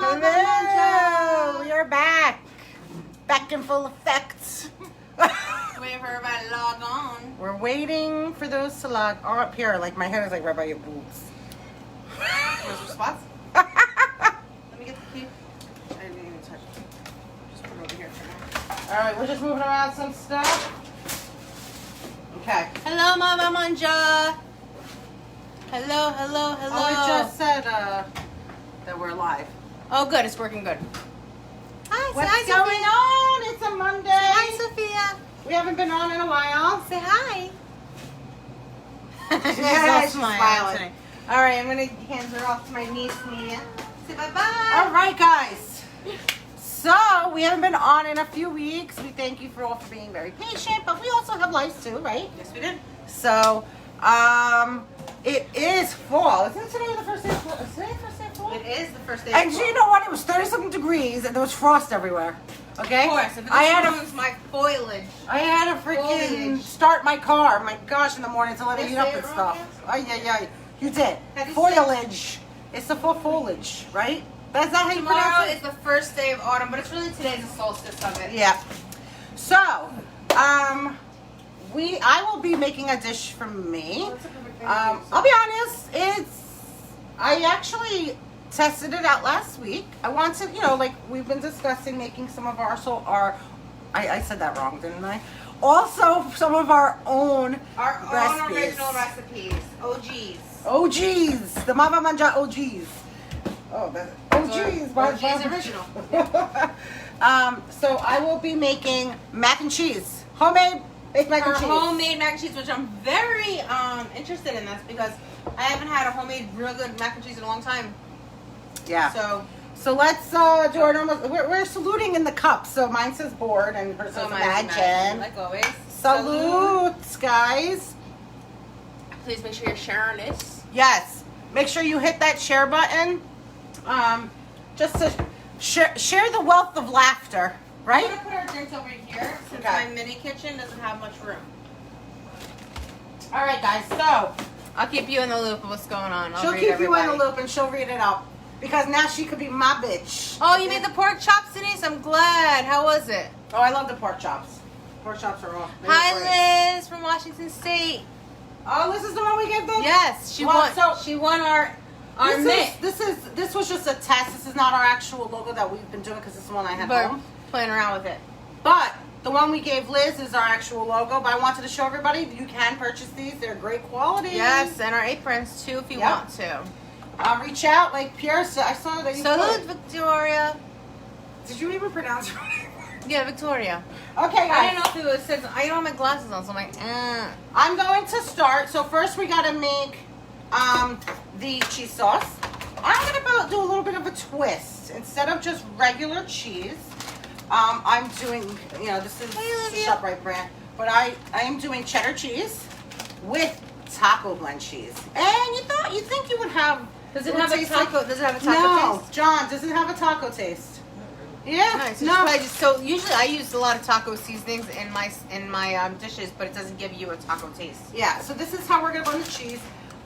Va Mangia. We are back. Back in full effect. Waiting for everybody to log on. We're waiting for those to log on up here. Like my head is like right by your boobs. Where's your spots? Let me get the key. I didn't even touch it. Just put it over here for now. All right, we're just moving around some stuff. Okay. Hello, Va Mangia. Hello, hello, hello. Oh, it just said that we're live. Oh, good. It's working good. Hi, What's say going hi, on? It's a Monday. Sophia. Hi, Sophia. We haven't been on in a while. Say hi. Yeah, she's smiling smiling. today. All right, I'm gonna hand her off to my niece, Mia. Say bye-bye. All right, guys. So we haven't been on in a few weeks. We thank you for all for being very patient, but we also have lives too, right? Yes, we did. So, it is fall. Isn't today the first day of fall? Is today the first day of fall? It is the first day. And of you know what? It was 30-something degrees and there was frost everywhere. Okay? Of course, if it I had ruins my foliage. I had to freaking Foliage. start my car. My gosh, in the morning to let it Did I heat up say and it wrong stuff. Oh yeah. You did. Have you Foliage. It's the full foliage, right? That's not how you Tomorrow pronounce is it. the first day of autumn, but it's really today's the solstice of it. Yeah. So, I will be making a dish for me. I'll be honest, I actually tested it out last week. I wanted, like we've been discussing making some of I said that wrong, didn't I? Also, some of our own Our own original recipes. OGs. OGs, the Va Mangia OGs. Oh, that's OGs. OGs original. So I will be making mac and cheese, homemade baked mac and cheese. Homemade mac and cheese, which I'm very interested in this because I haven't had a homemade real good mac and cheese in a long time. Yeah. So let's do our normal. We're saluting in the cup. So mine says board and hers says imagine. Like always. Salutes, guys. Please make sure you're sharing this. Yes. Make sure you hit that share button. Just to share the wealth of laughter, right? I'm gonna put our drinks over here since Okay. my mini kitchen doesn't have much room. All right, guys. So I'll keep you in the loop of what's going on. she'll keep you in the loop and she'll read it out because now she could be my bitch. Oh, you made the pork chops, Denise? I'm glad. How was it? Oh, I love the pork chops. Pork chops are off. Hi, Liz from Washington State. Oh, this is the one we get them. Yes, she Well, won. so- She won our mitt. This was just a test. This is not our actual logo that we've been doing because this is the one I had But home. playing around with it. But the one we gave Liz is our actual logo. But I wanted to show everybody you can purchase these. They're great quality. Yes, and our aprons too if you Yep. want to. Reach out like Pierre said. I saw that you Salute, put. Victoria. Did you even pronounce it? Yeah, Victoria. Okay, guys. I didn't know if it was says I don't have my glasses on, so I'm like, I'm going to start. So first we gotta make the cheese sauce. I'm gonna do a little bit of a twist. Instead of just regular cheese, I'm doing, this is Hey, the Olivia. ShopRite brand, but I am doing cheddar cheese with taco blend cheese. And you think you would have? Does it would have a taste taco? like- Does it have a taco No, taste? John, does it have a taco taste? Yeah, Nice. no. So usually I use a lot of taco seasonings in my dishes, but it doesn't give you a taco taste. Yeah, so this is how we're gonna blend the cheese.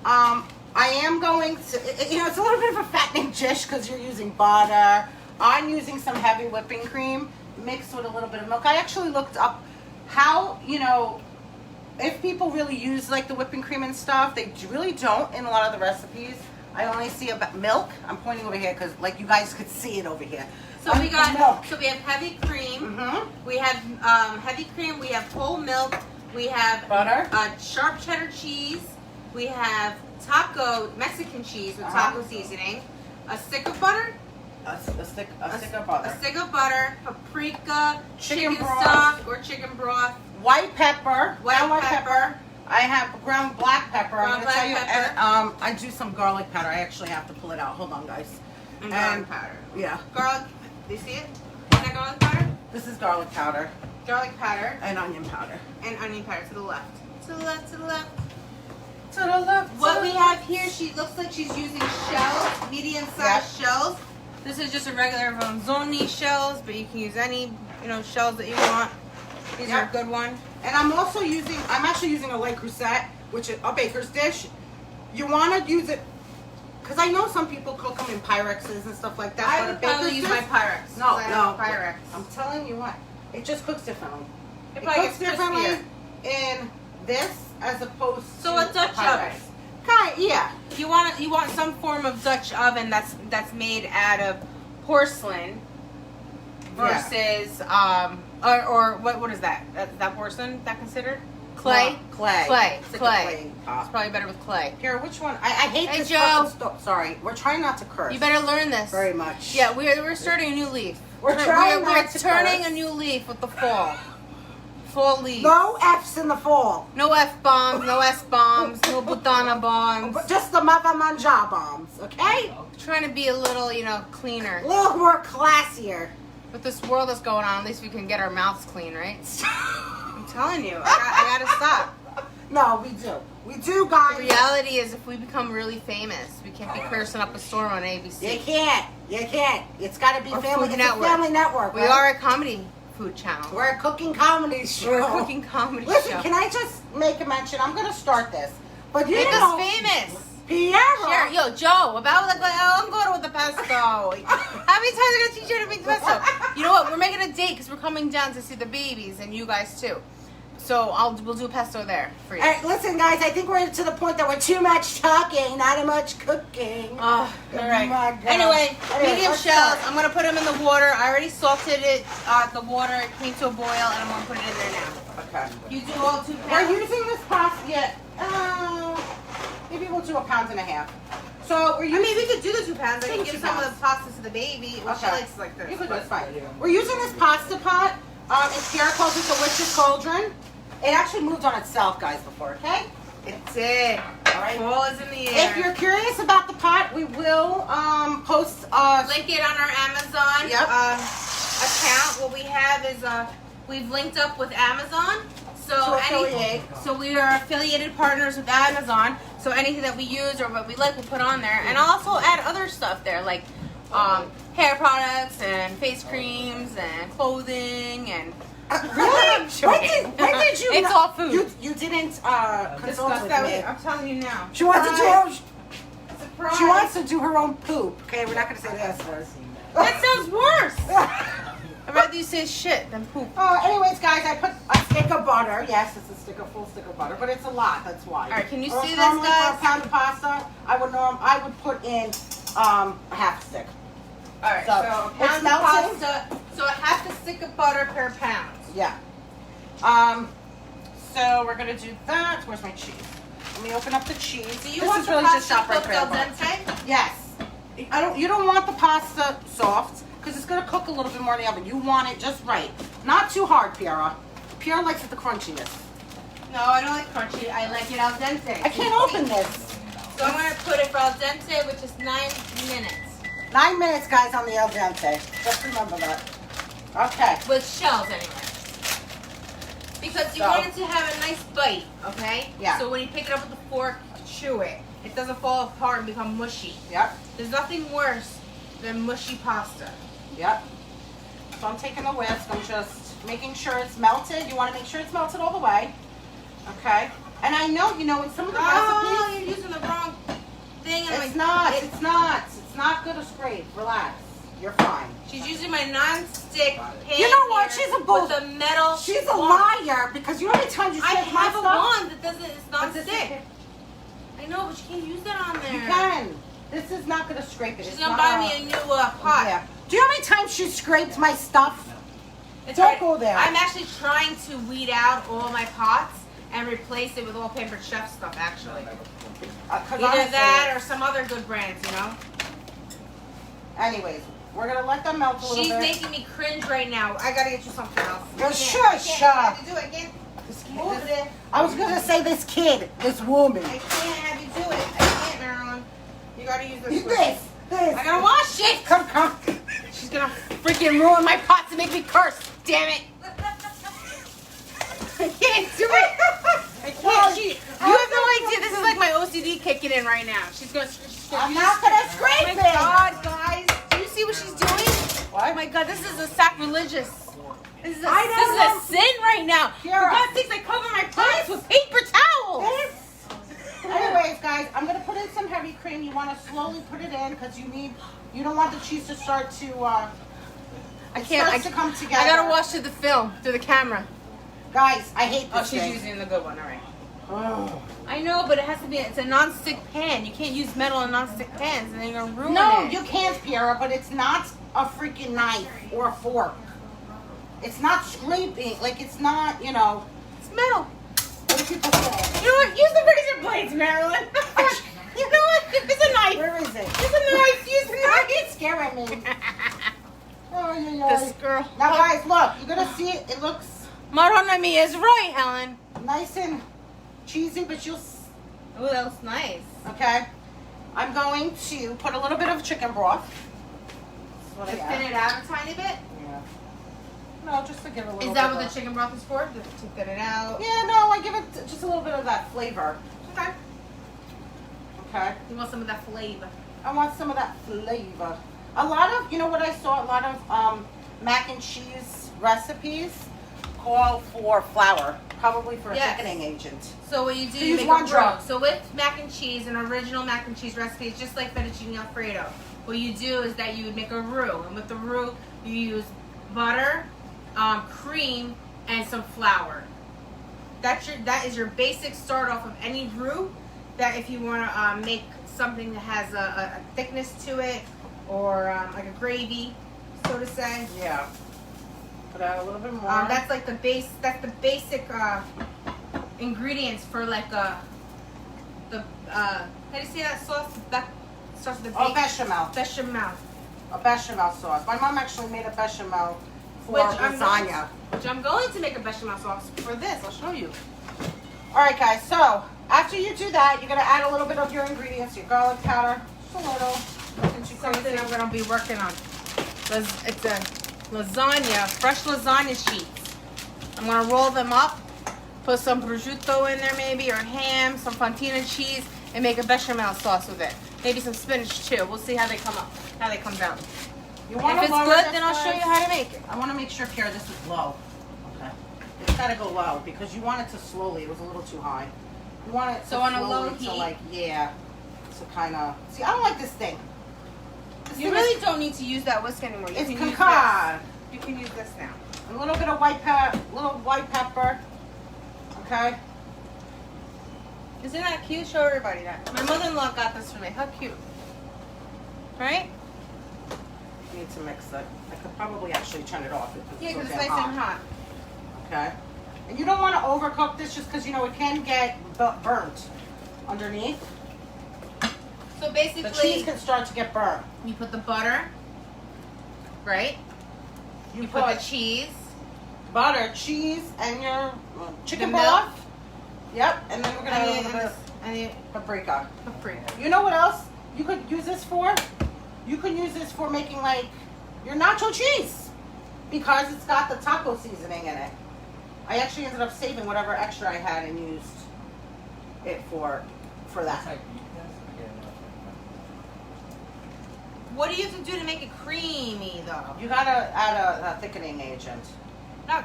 I am going to, it's a little bit of a fattening dish because you're using butter. I'm using some heavy whipping cream mixed with a little bit of milk. I actually looked up how, if people really use like the whipping cream and stuff. They really don't in a lot of the recipes. I only see about milk. I'm pointing over here because like you guys could see it over here. So we got milk. so we have heavy cream. Mm-hmm. We have heavy cream. We have whole milk. We have Butter. Sharp cheddar cheese. We have Mexican cheese with taco seasoning. A stick of butter. A stick of butter. A stick of butter. Paprika. Chicken Chicken broth. stock or chicken broth. White pepper. White ground pepper. I have ground black pepper. Ground I'm gonna tell you, black pepper. and, I do some garlic powder. I actually have to pull it out. Hold on, guys. And garlic powder. Yeah, Garlic. Do you see it? Is that garlic powder? this is garlic powder Garlic powder and onion powder. and onion powder to the left. To the left. To the left. To the left. What we have here, she looks like she's using shells, medium-sized shells. This is just a regular ronzoni shells, but you can use any, shells that you want. These are a good one. And I'm actually using a light crusette, which is a baker's dish. You want to use it because I know some people cook them in Pyrexes and stuff like that. I would probably use my Pyrex. No, no. Pyrex. I'm telling you what, it just cooks differently. It It probably cooks gets differently crispier. in this as opposed to So a Dutch Pyrex. oven. Yeah. You want some form of Dutch oven that's made out of porcelain versus or what is that? That porcelain that considered? Clay? No, clay. Clay. It's like a Clay. clay pot. It's probably better with clay. Here, which one? I hate Hey, this Joe. fucking sorry, we're trying not to curse. You better learn this. Very much. Yeah, we're starting a new leaf. We're trying we're not to turning curse. a new leaf with the fall. Fall leaves. No F's in the fall. No F-bombs, no S-bombs, no Butana bombs. Just the Va Mangia bombs, okay? Trying to be a little, cleaner. A little more classier. With this world that's going on, at least we can get our mouths clean, right? I'm telling you, I gotta stop. No, we do. We do, guys. The reality is, if we become really famous, we can't be cursing up a storm on ABC. You can't. You can't. It's got to be Or family. Food It's Network. a family network. We right? are a comedy food channel. We're a cooking comedy show. We're a cooking comedy Listen, show. can I just make a mention? I'm going to start this. But you Make know, us famous. Piero. Sure. Yo, Joe, I'm going with the pesto. How many times am I gonna teach you to make the pesto? You know what? We're making a date because we're coming down to see the babies and you guys too. So we'll do pesto there for you. All right, listen, guys. I think we're to the point that we're too much talking, not much cooking. Oh, all right. My God. Anyway, medium let's shells. start. I'm gonna put them in the water. I already salted it. The water it came to a boil, and I'm gonna put it in there now. Okay. You do all 2 We're pounds. using this pasta. Maybe we'll do 1.5 pounds. So we're I using. mean, we could do the 2 pounds. I Do can the give 2 some of pounds. the pasta to the baby. Well, she Okay. likes like this. You could do it's fine. We're using this pasta pot. And Pierre calls it the witch's cauldron. It actually moved on itself, guys, before. Okay. It did. All right. Ball is in the air. If you're curious about the pot, we will post. Link it on our Amazon Yep. account. What we have is we've linked up with Amazon. To affiliate. So we are affiliated partners with Amazon. So anything that we use or what we like, we'll put on there. And I'll also add other stuff there, like hair products and face creams and clothing and. Really? I'm joking. When did you? It's not- all food. You didn't consult Discuss with that me. I'm telling you now. She wants to do her. Surprise. She wants to do her own poop. Okay, we're not going to say the S words. That sounds worse. I'd rather you say shit than poop. Anyways, guys, I put a stick of butter. Yes, it's a full stick of butter, but it's a lot. That's why. All right, can you Or see this, normally guys? For a pound of pasta, I would put in a half stick. All right, So, so a it's pound of melting. pasta. So a half a stick of butter per pound. Yeah. So we're gonna do that. Where's my cheese? Let me open up the cheese. So you This want is the really pasta just shop right cooked there. al dente? Yes. You don't want the pasta soft because it's gonna cook a little bit more in the oven. You want it just right, not too hard, Piera. Piera likes it the crunchiness. No, I don't like crunchy. I like it al dente. I can't open this. So I'm gonna put it for al dente, which is 9 minutes 9 minutes, guys, on the al dente. Just remember that. Okay. with shells anyway. Because you So- want it to have a nice bite, okay? Yeah. So when you pick it up with the fork, chew it. It doesn't fall apart and become mushy. Yep. There's nothing worse than mushy pasta. Yep. So I'm taking the whisk. I'm just making sure it's melted. You want to make sure it's melted all the way. Okay. And I know, in some of the Oh, recipes, you're using the wrong thing. it's not. It's not good to scrape. Relax. You're fine. She's using my non-stick pan. You know what? here She's a bull. with a metal. She's a wand. liar because you know how many times you I scrape my have a stuff? wand that doesn't. It's But this non-stick. is- I know, but you can't use that on there. You can. This is not going to scrape it. She's It's gonna not buy me a new pot. Yeah. Do you know how many times she scraped my stuff? It's Don't alright. go there. I'm actually trying to weed out all my pots and replace it with all Pampered Chef stuff. Actually, 'Cause either honestly- that or some other good brands. Anyways, we're going to let them melt a little She's bit. making me cringe right now. I gotta get you something else. Yo, I can't shush. have you do it. I can't This kid- move this- it. I was going to say this kid, this woman. I can't have you do it. I can't, Marilyn. You gotta use this. This. I gotta wash it. Come. She's gonna freaking ruin my pots and make me curse. Damn it. I can't do it. I can't. You have no idea. This is like my OCD kicking in right now. She's gonna. I'm not going to Oh scrape my it. God, guys. Do you see what she's doing? What? Oh my God, this is a sacrilegious. This is a, I this don't is a sin right now. Kiara. For God's sakes, I cover my pots with paper towels. Anyways, anyways, guys, I'm gonna put in some heavy cream. You want to slowly put it in because you don't want the cheese to start to. I can't. To come together. I gotta watch through the film, through the camera. Guys, I hate this. Oh, she's thing. using the good one. All right. Oh. I know, but it has to be. It's a non-stick pan. You can't use metal in non-stick pans, and then you're gonna ruin No, it. you can't, Piera, but it's not a freaking knife or a fork. It's not scraping. Like, it's not, It's metal. What do people say? You know what? Use the razor blades, Marilyn. You know what? Use a knife. Where is it? Use a knife. Use a knife. It's scaring me. Oh, This girl. Now, guys, look. You're going to see it. It looks Macaroni is right, Helen. nice and cheesy, but you'll... Oh, that looks nice. Okay. I'm going to put a little bit of chicken broth. That's what To I thin add. it out a tiny bit. Yeah. No, just to give it a little Is that bit what of- the chicken broth is for? To thin it out? Yeah, no, I give it just a little bit of that flavor. Okay. Okay. You want some of that flavor? I want some of that flavor. A lot of, you know what I saw? A lot of mac and cheese recipes call for flour, probably for a Yes. thickening agent. So what you do, So you use make one a roux. drop. So with mac and cheese, an original mac and cheese recipe is just like fettuccine alfredo. What you do is that you would make a roux, and with the roux, you use butter, cream, and some flour. That is your basic start off of any roux. That if you want to make something that has a thickness to it, or like a gravy, so to say. Yeah. Put out a little bit more. That's like the base. That's the basic ingredients for like how do you say that sauce? That starts with the Oh, bacon. bechamel. Bechamel. A bechamel sauce. My mom actually made a bechamel for Which I'm going lasagna. Which I'm going to make a bechamel sauce for this. I'll show you. All right, guys. So after you do that, you're gonna add a little bit of your ingredients. Your garlic powder, just a little. Nothing too Something crazy. I'm going to be working on. It's a lasagna, fresh lasagna sheets. I'm going to roll them up, put some prosciutto in there maybe, or ham, some fontina cheese, and make a bechamel sauce with it. Maybe some spinach too. We'll see how they come up, how they come down. You If want it's good, then I'll show you how to make it. I want to make sure, Pierre, this is low. Okay. It's got to go low because you want it to slowly. It was a little too high. You want it to So on a low slowly to heat? like, yeah, to kind of. See, I don't like this thing. This You thing really is, don't need to use that whisk anymore. You it's can use concan. this. You can use this now. A little bit of little white pepper. Okay. Isn't that cute? Show everybody that. My mother-in-law got this for me. How cute. Right? Need to mix it. I could probably actually turn it off. Yeah, so because it's damn nice and hot. Okay. And you don't want to overcook this just because, you know, it can get burnt underneath. So The cheese basically, can start to get burnt. you put the butter, right? You put the cheese. butter, cheese, and your chicken The milk. broth. Yep. And then we're going to add a little bit of And the paprika. paprika. You know what else you could use this for? You could use this for making like your nacho cheese because it's got the taco seasoning in it. I actually ended up saving whatever extra I had and used it for that. What do you have to do to make it creamy, though? You gotta add a thickening agent. Not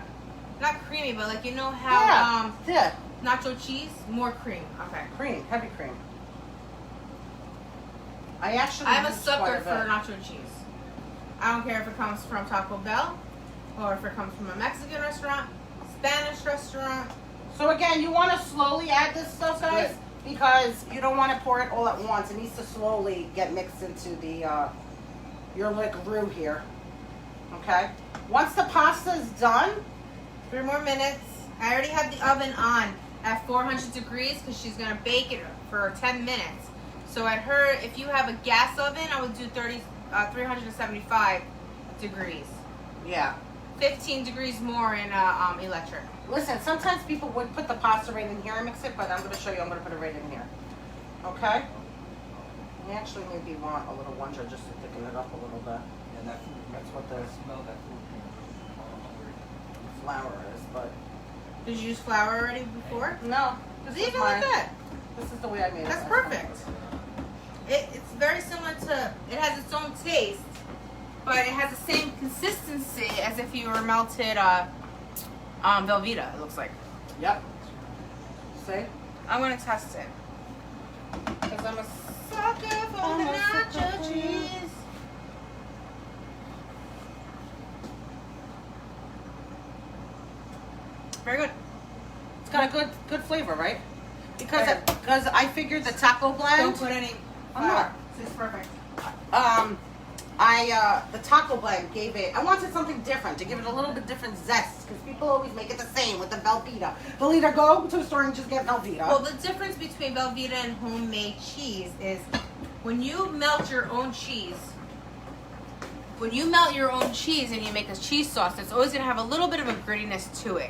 creamy, but like you know how Yeah, nacho cheese, more cream. Okay. cream, heavy cream. I actually. I'm a used sucker quite a for bit. nacho cheese. I don't care if it comes from Taco Bell or if it comes from a Mexican restaurant, Spanish restaurant. So again, you want to slowly add this stuff, guys, because you don't want to pour it all at once. It needs to slowly get mixed into the your like roux here. Okay. Once the pasta is done, 3 more minutes. I already have the oven on at 400 degrees because she's gonna bake it for 10 minutes. So at her, if you have a gas oven, I would do 375 degrees. yeah. 15 degrees more in electric. Listen, sometimes people would put the pasta right in here and mix it, but I'm going to show you. I'm going to put it right in here. Okay. You actually maybe want a little wonder just to thicken it up a little bit. Yeah, that food, that's what the smell that food Flour is, but Did you use flour already before? no. Because This is even like mine. that, This is the way I made it. that's perfect. It's very similar to, it has its own taste, but it has the same consistency as if you were melted Velveeta, it looks like. Yep. See? I'm going to test it. Because I'm a sucker for the nacho cheese. Very good. It's got a good flavor, right? Because I figured the taco blend. Don't put any I'm not. This is perfect. The taco blend gave it. I wanted something different to give it a little bit different zest because people always make it the same with the Velveeta. Velveeta, go to the store and just get Velveeta. Well, the difference between Velveeta and homemade cheese is when you melt your own cheese. When you melt your own cheese and you make a cheese sauce, it's always going to have a little bit of a grittiness to it.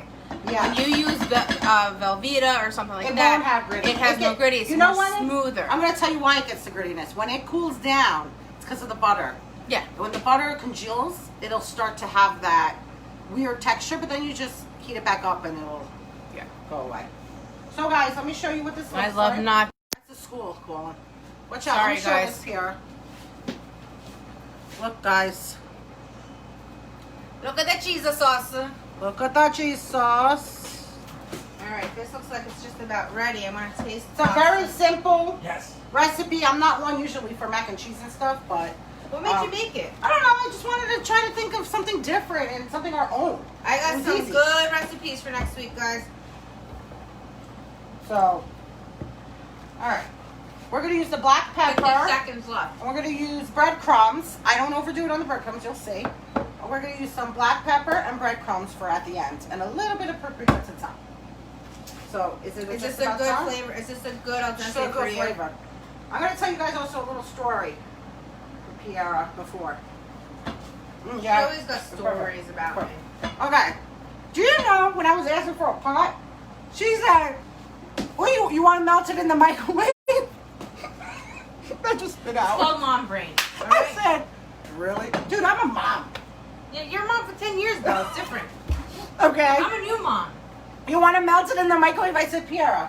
Yeah. When you use Velveeta or something like that, won't have gritty. it has no gritty. It's more smoother. I'm going to tell you why it gets the grittiness. When it cools down, it's because of the butter. Yeah. When the butter congeals, it'll start to have that weird texture, but then you just heat it back up and it'll go away. So, guys, let me show you what this looks like. I love not. That's the school calling. Watch out. Sorry, Let me show guys. this here. Look, guys. Look at the cheese sauce. Look at that cheese sauce. All right, this looks like it's just about ready. I'm gonna taste. It's a very simple Yes. recipe. I'm not one usually for mac and cheese and stuff, but What made you make it? I don't know. I just wanted to try to think of something different and something our own. I It got was some easy. good recipes for next week, guys. So, all right. We're going to use the black 50 pepper. seconds left. And we're going to use breadcrumbs. I don't overdo it on the breadcrumbs, you'll see. And we're going to use some black pepper and breadcrumbs for at the end. And a little bit of paprika to top. So, is Is just this a about good time? flavor? Is this a good Just a alternative for good you? flavor. I'm going to tell you guys also a little story for Piera before. She always got stories about me. Okay. Do you know when I was asking for a pot, she said, well, you want to melt it in the microwave? That just spit out. Called mom brain. All I right? said, really? Dude, I'm a mom. Yeah, you're a mom for 10 years though. It's different. Okay. I'm a new mom. You want to melt it in the microwave? I said, Piera,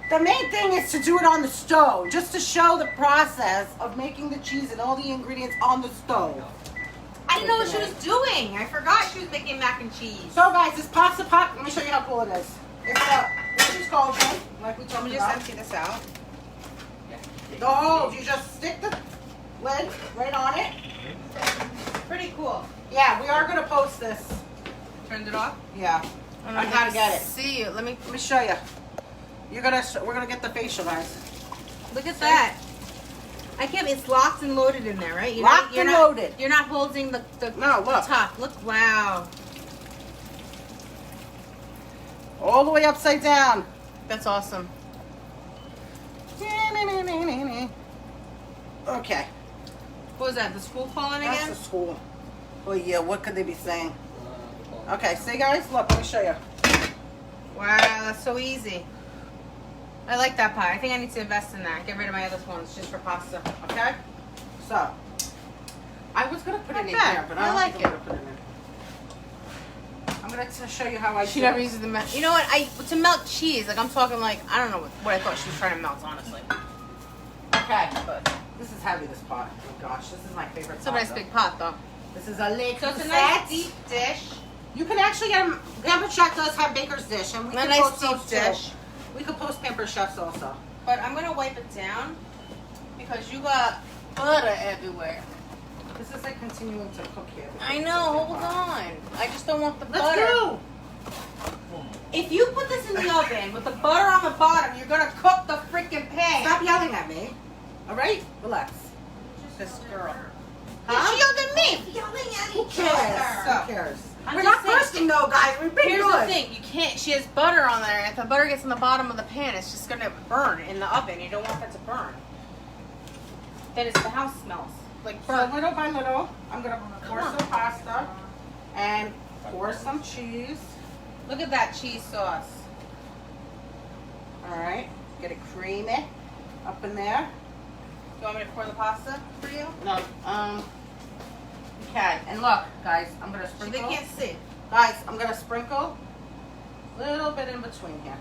the main thing is to do it on the stove, just to show the process of making the cheese and all the ingredients on the stove. I didn't know what she was doing. I forgot she was making mac and cheese. So, guys, this pasta pot, let me show you how cool it is. This is called, like we Let talked me just about. empty this out. Oh, you just stick the lid right on it. Pretty cool. Yeah, we are gonna post this. Turned it off. Yeah, I gotta get it. See you. Let me show you. We're gonna get the facial, guys. look at that. I can't. It's locked and loaded in there, right? Locked and loaded. You're not holding the No, look. top. Look, wow. All the way upside down. That's awesome. Okay, What was that? The school calling that's again? the school. Oh yeah, what could they be saying? Okay, see guys, look, let me show you. Wow, that's so easy. I like that pie. I think I need to invest in that. Get rid of my other ones just for pasta. Okay, so I was gonna put it in Not bad. here, but I I don't like think I'm it. gonna put it in. I'm gonna show you how I She do never it. uses the melt. You know what? To melt cheese, like I'm talking like I don't know what I thought she was trying to melt. Honestly, Okay, but this is heavy. This pot. Oh gosh, this is my favorite. it's a nice pot, big pot though. though. This is a lake. So it's a nice deep dish. You can actually get them. Pampered Chef does have Baker's Dish, and we A can nice post deep those too. dish. We could post Pampered Chefs also. But I'm gonna wipe it down because you got butter everywhere. This is like continuing to cook here. I know. Hold on. I just don't want the Let's butter. go. If you put this in the oven with the butter on the bottom, you're gonna cook the freaking pan. Stop yelling at me. All right, relax. This girl. Huh? She yelled at me. Yelling at Who each cares? other. Who cares? I'm We're just not saying- bursting though, guys. We've been Here's good. the thing, you can't, she has butter on there. If the butter gets in the bottom of the pan, it's just gonna burn in the oven. You don't want that to burn. Then it's the house smells. Like So burnt. little by little, I'm gonna pour Come on. some pasta and pour some cheese. Look at that cheese sauce. All right, get it creamy up in there. You want me to pour the pasta for you? No, you can. And look, guys, I'm gonna So sprinkle. they can't see. Guys, I'm gonna sprinkle a little bit in between here,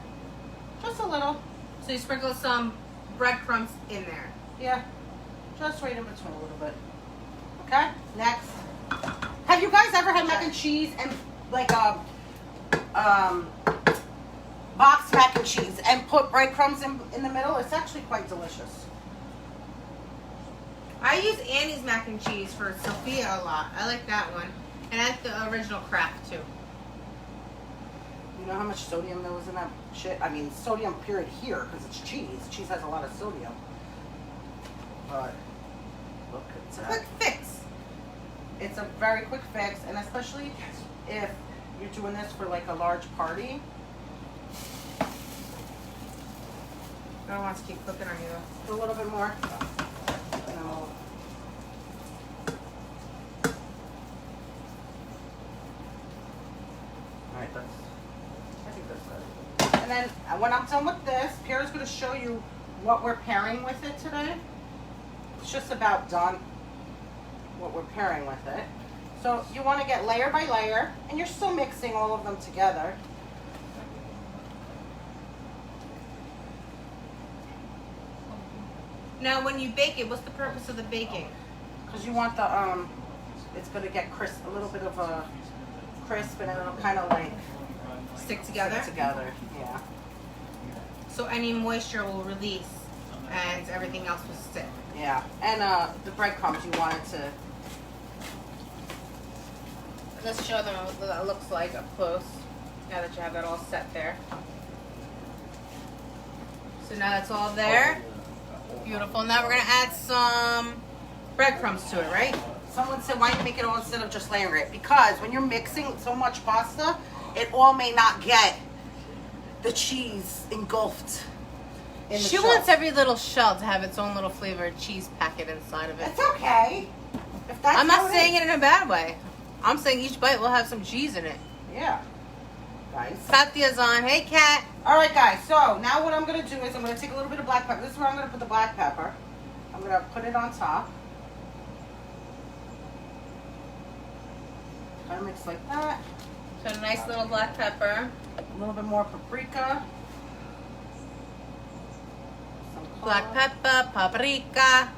just a little. So you sprinkle some breadcrumbs in there. Yeah, just right in between a little bit. Okay, next. Have you guys ever had mac and cheese and like boxed mac and cheese and put breadcrumbs in the middle? It's actually quite delicious. I use Annie's mac and cheese for Sophia a lot. I like that one. And I like the original Kraft too. You know how much sodium there was in that shit? I mean, sodium period here because it's cheese. Cheese has a lot of sodium. But look at It's a that. quick fix. It's a very quick fix, and especially if you're doing this for like a large party. I don't want to keep cooking on you though. A little bit more. No. Alright, I think that's good. And then when I'm done with this, Pierre's going to show you what we're pairing with it today. It's just about done what we're pairing with it. So you want to get layer by layer, and you're still mixing all of them together. Now, when you bake it, what's the purpose of the baking? Because you want the, it's going to get crisp, a little bit of a crisp, and it'll kind of like Stick together? stick together. Yeah. So any moisture will release and everything else will stick. Yeah. And the breadcrumbs, you want it to, Let's show them what that looks like up close. Now that you have that all set there. So now that's all there. Beautiful. Now we're going to add some breadcrumbs to it, right? someone said, why you make it all instead of just layering it? Because when you're mixing so much pasta, it all may not get the cheese engulfed in the She shell. wants every little shell to have its own little flavored cheese packet inside of it. It's okay. If that's I'm how not it saying is. it in a bad way. I'm saying each bite will have some cheese in it. Yeah. Guys. Katya's on. Hey, Kat. All right, guys. So now what I'm going to do is I'm going to take a little bit of black pepper. This is where I'm going to put the black pepper. I'm going to put it on top. Kind of mix like that. So a nice little black pepper. A little bit more paprika. Some Black corn. pepper, paprika.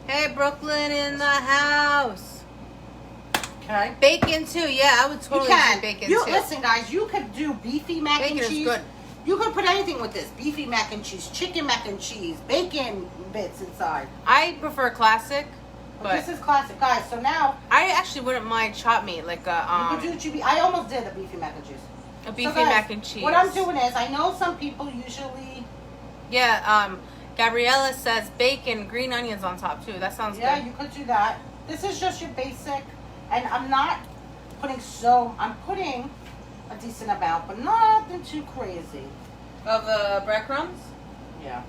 Hey, Brooklyn in the house. Okay. Bacon too. Yeah, I would You totally can. do bacon You, too. listen, guys. You could do beefy mac Bacon and is cheese. good. You could put anything with this: beefy mac and cheese, chicken mac and cheese, bacon bits inside. I prefer classic, But but this is classic, guys. So now I actually wouldn't mind chopped meat, like you could do chubby. I almost did the beefy mac and cheese. a beefy So, guys, mac and cheese. What I'm doing is, I know some people usually, Yeah, Gabriella says bacon, green onions on top too. That sounds yeah, good. you could do that. This is just your basic, and I'm not putting so. I'm putting a decent amount, but nothing too crazy. Of breadcrumbs? Yeah.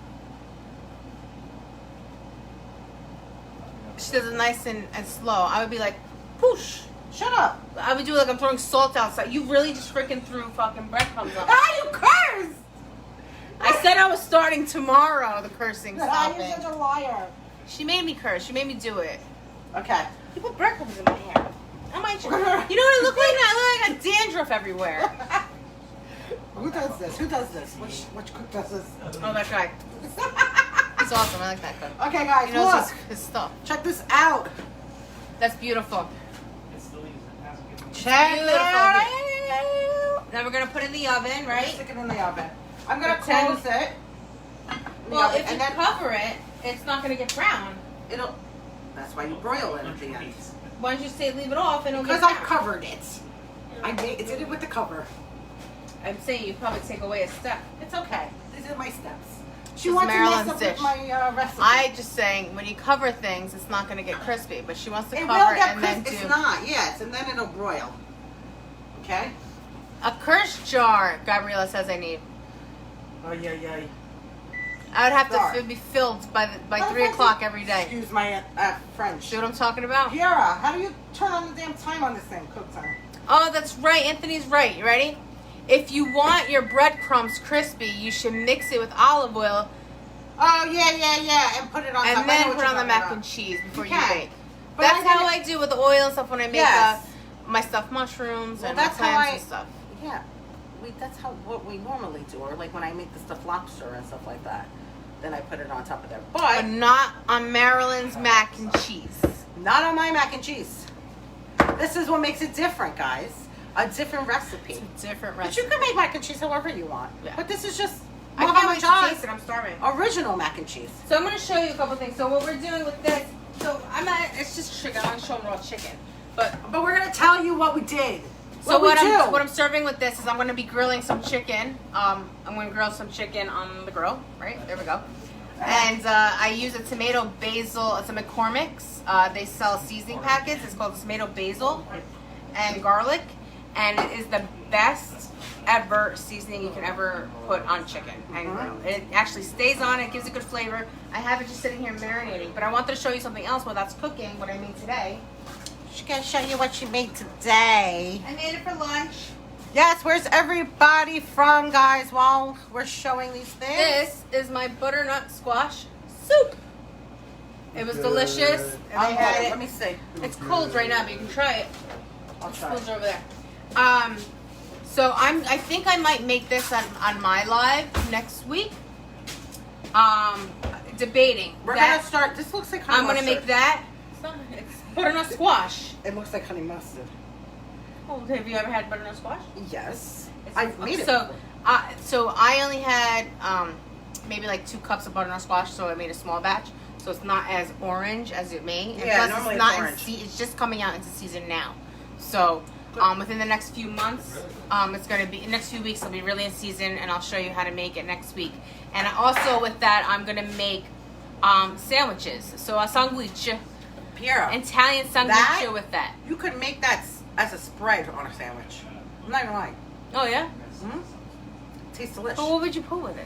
She does it nice and slow. I would be like, whoosh. Shut up. I would do it like I'm throwing salt outside. You really just freaking threw fucking breadcrumbs on. Ah, you cursed! I said I was starting tomorrow, the cursing. Ah, Stop you're it. such a liar. She made me curse. She made me do it. Okay. You put breadcrumbs in my hair. I might just, you know what I look like now? I look like a dandruff everywhere. Who does this? Who does this? Which cook does this? Oh, that guy. He's awesome. I like that cook. Okay, guys, He knows look. his stuff. Check this out. That's beautiful. It's still using it. Hasn't given me. Check Beautiful. that out. Now we're going to put it in the oven, right? Stick it in the oven. I'm gonna For 10 close it. Well, oven, if you and then cover it, it's not going to get brown. it'll. That's why you broil it at the end. Why don't you say leave it off and it'll Because get I brown? covered it. I did it with the cover. I'm saying you probably take away a step. It's okay. These are my steps. She This wants to Marilyn's mess up dish. with my recipe. I just saying when you cover things, it's not going to get crispy, but she wants to it cover will it get and crisp. then It's do not. Yes, and then it'll broil. Okay. a curse jar. Gabriella says I need. Oh yeah. I would have Jar. to be filled by How 3 the fuck o'clock do- every day. Excuse my French. See what I'm talking about? Kiara, how do you turn on the damn time on this thing? Cook time. Oh, that's right. Anthony's right. You ready? If you want your breadcrumbs crispy, you should mix it with olive oil Oh yeah, and put it on top. I and know then what put you're on the talking mac about. and cheese before You you can. bake. But That's I how didn't- I do with the oil and stuff when I make Yes. my stuffed mushrooms Well, and my that's how clams I- and stuff. Yeah, that's what we normally do, or like when I make the stuffed lobster and stuff like that. Then I put it on top of there, But but not on Marilyn's mac and cheese. not on my mac and cheese. This is what makes it different, guys. A different recipe. It's a different But recipe. you can make mac and cheese however you want. Yeah. But this is just I Mama can't wait to Mangia's taste it. I'm starving. original mac and cheese. So I'm going to show you a couple things. So what we're doing with this, it's just chicken. I'm going to show them raw chicken. But we're gonna tell you what we did. so what I'm serving with this is I'm going to be grilling some chicken. I'm going to grill some chicken on the grill. Right there we go. And I use a tomato basil. It's a McCormick's. They sell seasoning packets. It's called tomato basil and garlic, and it is the best ever seasoning you can ever put on chicken and grill. It actually stays on. It gives a good flavor. I have it just sitting here marinating. But I wanted to show you something else while that's cooking. What I made today. She's gonna show you what she made today. I made it for lunch. Yes, where's everybody from, guys, while we're showing these things? This is my butternut squash soup. It was delicious. And they had it. Let me see. It's cold right now, but you can try it. I'll try. Spoons are over there. So I think I might make this on my live next week. Debating. We're gonna start. This looks like honey I'm gonna mustard. make that. It's butternut squash. It looks like honey mustard. Oh, have you ever had butternut squash? Yes. It's- I've made it. So I only had maybe like 2 cups of butternut squash, so I made a small batch. So it's not as orange as it may. And Yeah, plus normally it's not it's in orange. it's just coming out into season now. So within the next few months, it's gonna be next few weeks. It'll be really in season, and I'll show you how to make it next week. And also with that, I'm gonna make sandwiches. So a sandwich, Piero, Italian sandwich with that. you could make that as a spread on a sandwich. I'm not gonna lie. Oh yeah. Tastes delicious. But what would you put with it?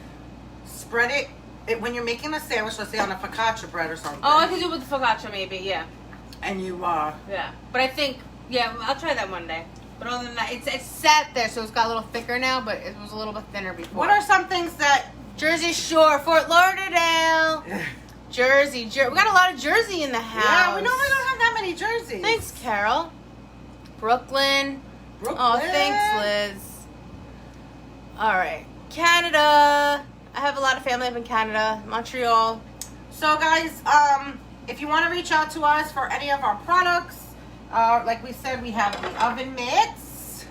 Spread it when you're making a sandwich. Let's say on a focaccia bread or something. Oh, I could do it with the focaccia maybe. Yeah. And you Yeah, but I think, I'll try that one day. But other than that, it's sat there, so it's got a little thicker now, but it was a little bit thinner before. what are some things that Jersey Shore, Fort Lauderdale, Jersey. We got a lot of Jersey in the house. Yeah, we normally don't have that many jerseys. Thanks, Carol. Brooklyn. Brooklyn. Oh, thanks, Liz. All right, Canada. I have a lot of family up in Canada, Montreal. So guys, if you want to reach out to us for any of our products, like we said, we have the oven mitts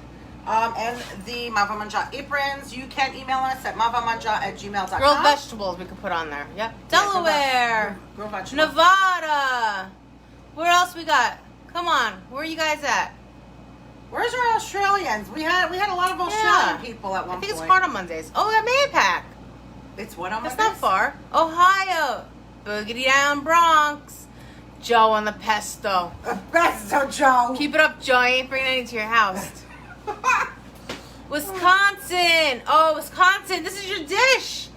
and the Va Mangia aprons. You can email us at mavamanja@gmail.com. Grilled vegetables we could put on there. Yep. Delaware. Grilled vegetables. Nevada. Where else we got? Come on. Where are you guys at? Where's our Australians? We had a lot of Australian people at one I think point. it's hard on Mondays. Oh, we got Mayapack. It's what on That's Mondays? not far. Ohio. Boogity down Bronx. Joe on the pesto. Pesto Joe. Keep it up, Joe. I ain't bringing anything to your house. Wisconsin. Oh, Wisconsin. This is your dish.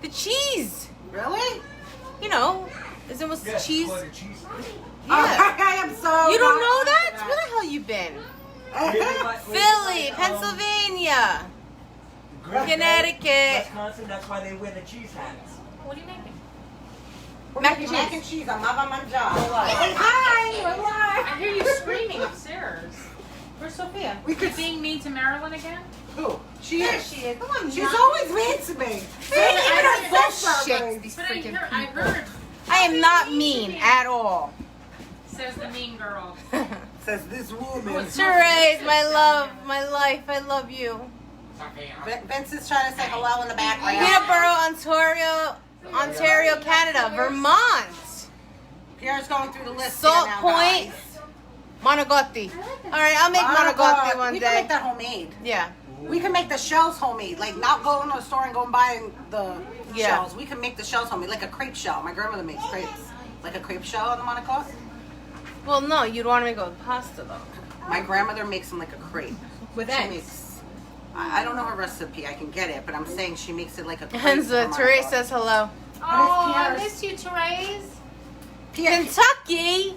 The cheese. Really? You know, isn't with cheese? cheese. Yeah. I am so. You don't know not that? Where the hell you been? that. Philly, Pennsylvania, Connecticut. Wisconsin, that's why they wear the cheese hats. What are you making? We're Mac making and mac cheese. and cheese on Va Mangia. I hear you screaming upstairs. Where's Sophia? We could You being mean to Marilyn again? Who? She is. She is. Come on, She's John. always mean to me. Bullshit. These But freaking I people. heard, I am not mean at all. says the mean girl. Says this woman. Therese, my love, my life, I love you. Vince is trying to say hello in the back right now. Peterborough, Ontario, Canada, Vermont, Pierre's going through the list. Salt here now, Point, guys. Monogotti. All right, I'll make Monogotti one we can day. make that homemade. Yeah. We can make the shells homemade. Like, not go in the store and go and buy the Yeah. shells. We can make the shells homemade. Like a crepe shell. My grandmother makes crepes. Like a crepe shell on the Monaco. Well, no, you'd want to make it with pasta though. My grandmother makes them like a crepe. With She eggs. makes. I don't know her recipe. I can get it, but I'm saying she makes it like a crepe. And for Therese Monaco. says hello. Oh, I Pierre's? miss you, Therese. Pierre, Kentucky.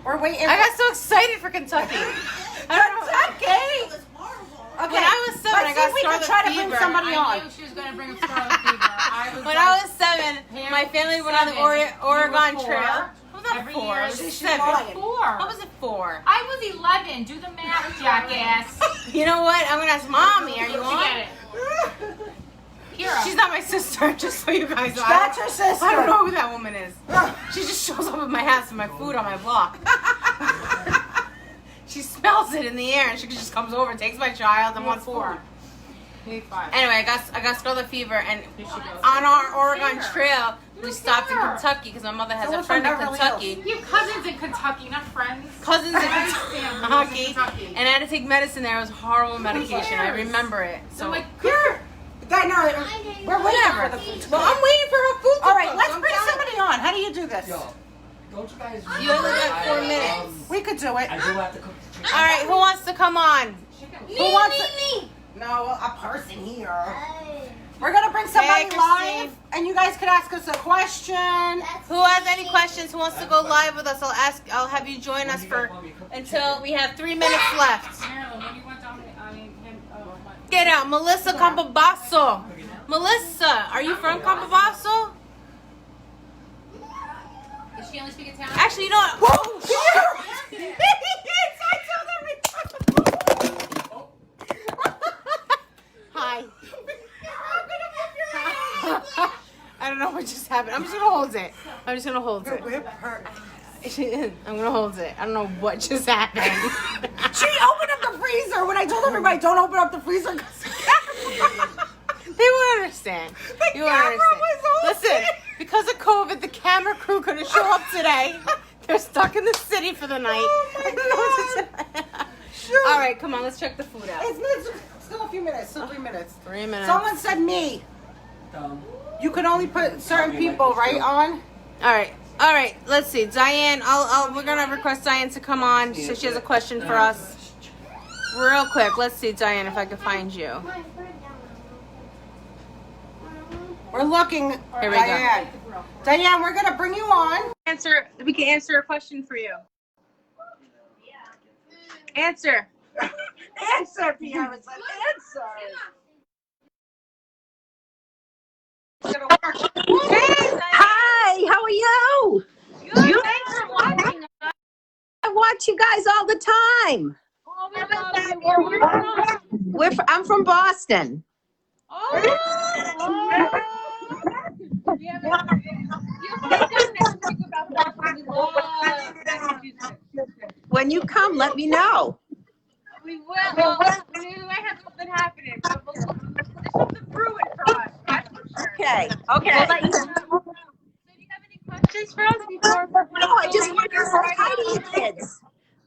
we're waiting. I got so excited for Kentucky. I don't know. Kentucky. Okay. When I was 7, Let's I see got if we can scarlet try to fever. bring somebody I on. knew she was going to bring up scarlet fever. I was When like, I was 7, my family went on the 7. Oregon You were Trail. 4. I was not Every 4. year I was she's 7. lying. 4. How was it 4? I was 11. Do the math, jackass. You know what? I'm gonna ask mommy. Are you Forget on? it. Kira. She's not my sister, just so you guys know. That's her sister. I don't know who that woman is. She just shows up at my house with my food on my block. She smells it in the air, and she just comes over, takes my child, and wants food. Anyway, I got scarlet fever, and on our Oregon Trail, we stopped in Kentucky because my mother has a friend in Kentucky. You have cousins in Kentucky, not friends. Cousins in Kentucky, and I had to take medicine there. It was horrible medication. I remember it. So like, Here. We're waiting for the food. Well, I'm waiting for her food. All right, let's bring somebody on. How do you do this? Yo, don't you guys? You only got 4 minutes. We could do it. I do have to cook the chicken. All right, who wants to come on? Who wants it? No, a person here. We're gonna bring somebody Hey, live, Christine. and you guys could ask us a question. Who has any questions? Who wants to go live with us? I'll have you join us for until we have 3 minutes left. Get out, Melissa Campobasso. Melissa, are you from Campobasso? Does she only speak Italian? Actually, you know what? Whoa! Hi. I don't know what just happened. I'm just gonna hold it. I'm just gonna hold it. I'm gonna hold it. I don't know what just happened. She opened up the freezer when I told everybody don't open up the freezer. They won't understand. You won't camera understand. was open. Listen, because of COVID, the camera crew couldn't show up today. They're stuck in the city for the night. Oh my God. Sure. All right, come on. Let's check the food out. It's still a few minutes. Still 3 minutes. 3 minutes. Someone said me. You can only put certain people right on. All right. Let's see, Diane. We're gonna request Diane to come on, so she has a question for us. Real quick. Let's see, Diane, if I can find you. We're looking. Here we Diane. Diane, we're gonna bring you on. We can answer a question for you. Answer. Answer, Pierre. It's an answer. Hi, how are you? Good. Thanks for watching us. I watch you guys all the time. Oh, we love you. Where are you from? I'm from Boston. Oh. We have a, you sit down and speak about Boston. We love Massachusetts. When you come, let me know. We will. Well, we might have something happening, but there's something brewing for us. That's for sure. Okay. We'll let you know. So do you have any questions for us before? No, I just want to say hi to you kids.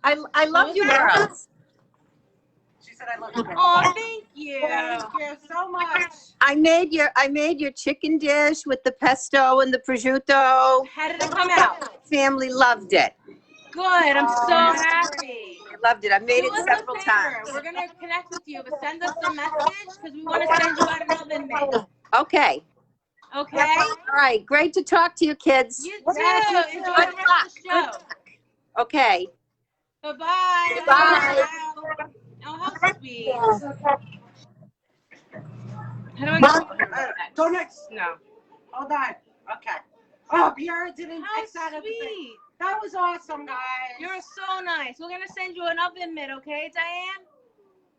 I love you girls. She said I love you. Oh, thank you. Thank you so much. I made your chicken dish with the pesto and the prosciutto. How did it come out? Family loved it. Good. I'm so happy. I loved it. I made Do it us a several favor. times. We're gonna connect with you, but send us a message because we want to send you out an oven mitt. Okay. Okay. All right. Great to talk to you kids. You too. Enjoy the rest of the show. Okay. Bye-bye. Bye. Oh, how sweet. How do I get Go next. No. Hold on. Okay. Oh, Pierre didn't How X out of the thing. sweet. That was awesome, guys. You're so nice. We're going to send you an oven mitt, okay, Diane?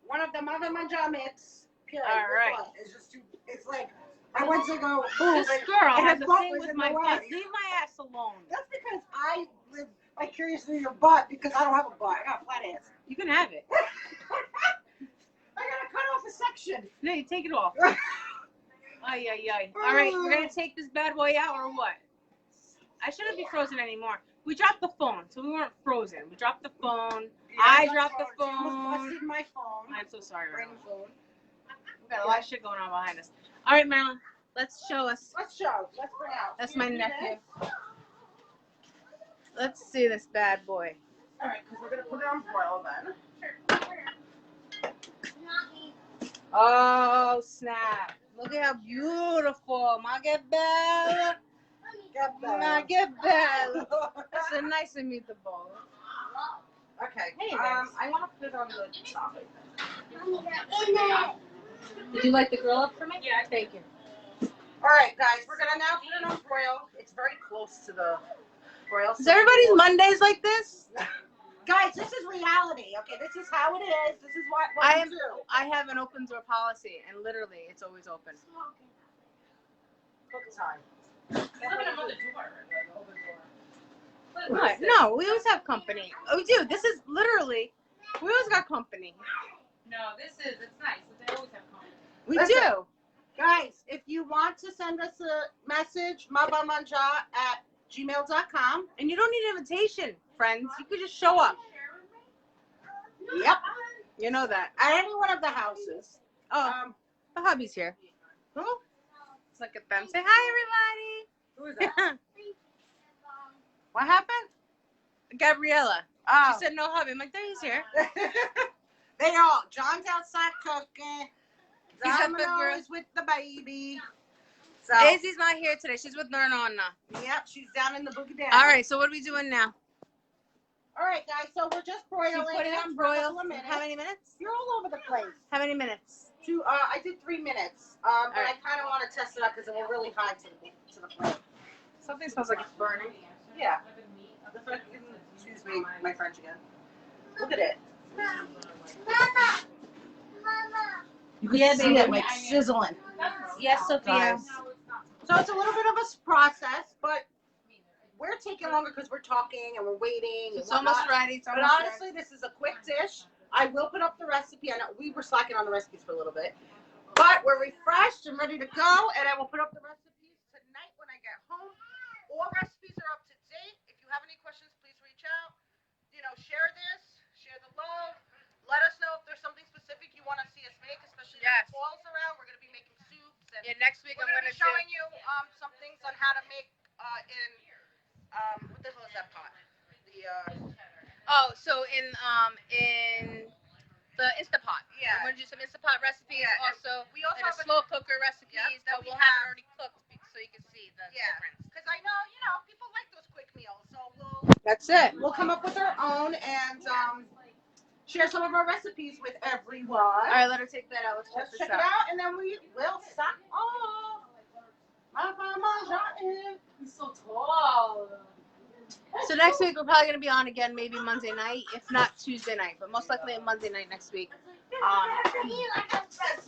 One of the Va Mangia mitts. Pierre, All right. It's just too. It's like I went to go. Boom, This and- girl and has her a butt thing was with in my the butt. way. Leave my ass alone. That's because I live vicariously through your butt because I don't have a butt. I got a flat ass. You can have it. I gotta cut off a section. No, you take it off. Ay, ay, ay. All right, we're going to take this bad boy out or what? I shouldn't be frozen anymore. We dropped the phone, so we weren't frozen. We dropped the phone. I dropped the She almost phone. busted my phone. I'm so sorry, Ring Marilyn. phone. We got a lot of shit going on behind us. All right, Marilyn, let's show us. Let's show. Let's bring out. That's my nephew. Let's see this bad boy. All right, because we're gonna put it on broil then. Oh, snap. Look at how beautiful. Ma che bella. Ma che bella. That's a nice and meatball. Okay. Hey, I want to put it on the top. Did you like the grill up for me? Yeah, thank you. All right, guys, we're gonna now put it on broil. It's very close to the broil. Is everybody's Mondays like this? Guys, this is reality. Okay, this is how it is. This is what we do. I have an open door policy, and literally, it's always open. Cook time. What? No, we always have company. Oh, we do. This is literally, we always got company. No, it's nice. They always have company. We Listen. do. Guys, if you want to send us a message, mabamanja@gmail.com. And you don't need an invitation, friends. You could just show up. Yep. You know that. At any one of the houses. Oh, the hubby's here. Who? Let's look at them. Say hi, Who is everybody. that? What happened? Gabriella. Oh. She said no hubby. I'm like, there he's here. They all. John's outside cooking. He's at the Domino grill. is with the baby. So, Daisy's not here today. She's with Nana. yep, she's down in the boogie down. All right, so what are we doing now? All right, guys. So we're just broiling You put it on for a broil. couple of minutes. How many minutes? You're all over the place. How many minutes? I did 3 minutes. But right. I kind of want to test it out because it went really high to the flame. Something smells like it's burning. Yeah. Excuse me, my French again. Look at it. You can see it like sizzling. Yes, Sophia. Guys. So it's a little bit of a process, but we're taking longer because we're talking and we're waiting. It's and almost whatnot. ready. It's But almost honestly, this is a quick dish. I will put up the recipe. I know we were slacking on the recipes for a little bit, but we're refreshed and ready to go. And I will put up the recipes tonight when I get home. All recipes are up to date. If you have any questions, please reach out. Share this, share the love. Let us know if there's something specific you want to see us make, especially Yes. if fall's around. We're going to be making soups. And Yeah, next week we're I'm going to going be to showing you some things on how to make what the hell is that pot? So in the Instapot. Yeah. I'm going to do some Instapot recipes. Yeah, and Also, we also and a have slow cooker recipes Yep, that that we we'll have have. it already cooked so you can see the Yeah. difference. Because I know, people like those quick meals. So That's it. we'll come up with our own and share some of our recipes with everyone. All right, let her take that out. Let's Let's check check it this out. out, and then we will start off. Va Mangia. He's so tall. So next week we're probably going to be on again, maybe Monday night, if not Tuesday night, but most likely Monday night next week.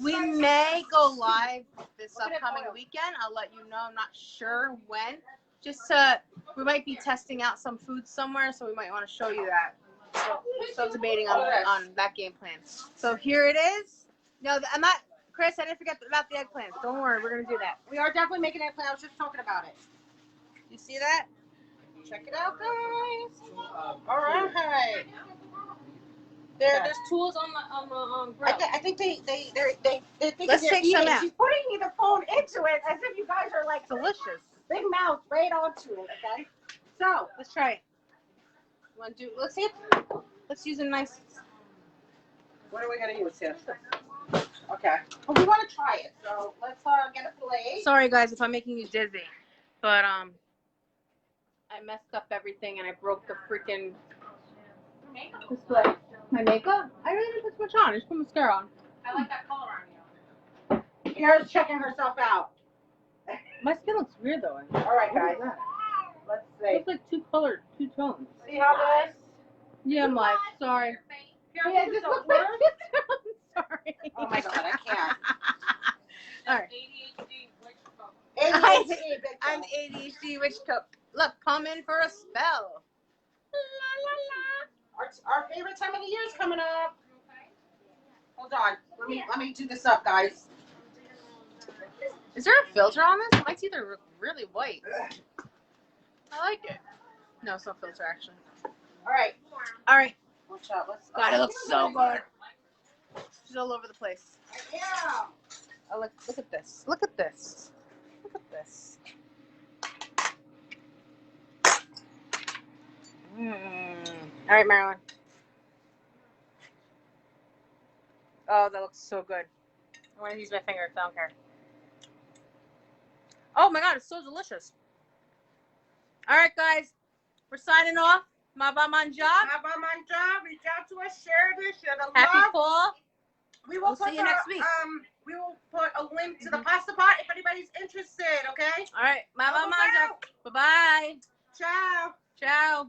We may go live this upcoming weekend. I'll let you know. I'm not sure when. We might be testing out some food somewhere, so we might want to show you that. So debating on that game plan. So here it is. No, I'm not, Chris, I didn't forget about the eggplants. Don't worry, we're going to do that. We are definitely making it. I was just talking about it. You see that? Check it out, guys. All right. There's tools on the grill. I think they think Let's they're take eating. some out. She's putting me the phone into it as if you guys are like Delicious. big mouth right onto it. Okay. So Let's try it. Let's see it. Let's use a nice. what are we gonna use here? Okay. Well, we want to try it, so let's get a plate. Sorry guys if I'm making you dizzy, but I messed up everything and I broke the freaking display. My makeup? I really didn't put much on. I just put mascara on. I like that color on you. Kara's checking herself out. My skin looks weird though. All right, What guys. is that? Let's It see. looks like two tones. See how this? Yeah, I'm live. Sorry. Yeah, this looks like. Sorry. Oh my god, I can't. All right. ADHD witch coat. ADHD, big I'm girl. ADHD witch coat. Look, come in for a spell. La la la. Our favorite time of the year is coming up. Hold on. Let me do this up, guys. Is there a filter on this? My teeth are really white. I like it. No, it's no filter actually. All right. All right. Watch out. Let's. God, it looks so good. She's all over the place. Yeah. Oh, look at this. Look at this. Look at this. All right, Marilyn. Oh, that looks so good. I want to use my finger. I don't care. Oh my God, it's so delicious. All right, guys, we're signing off. Va Mangia. Va Mangia. Reach out to us. Share this. Share the Happy love. fall. We will We'll put see you next week. We will put a link to the pasta pot if anybody's interested. Okay. All right, Va Over Mangia. out. Bye bye. Ciao. Ciao.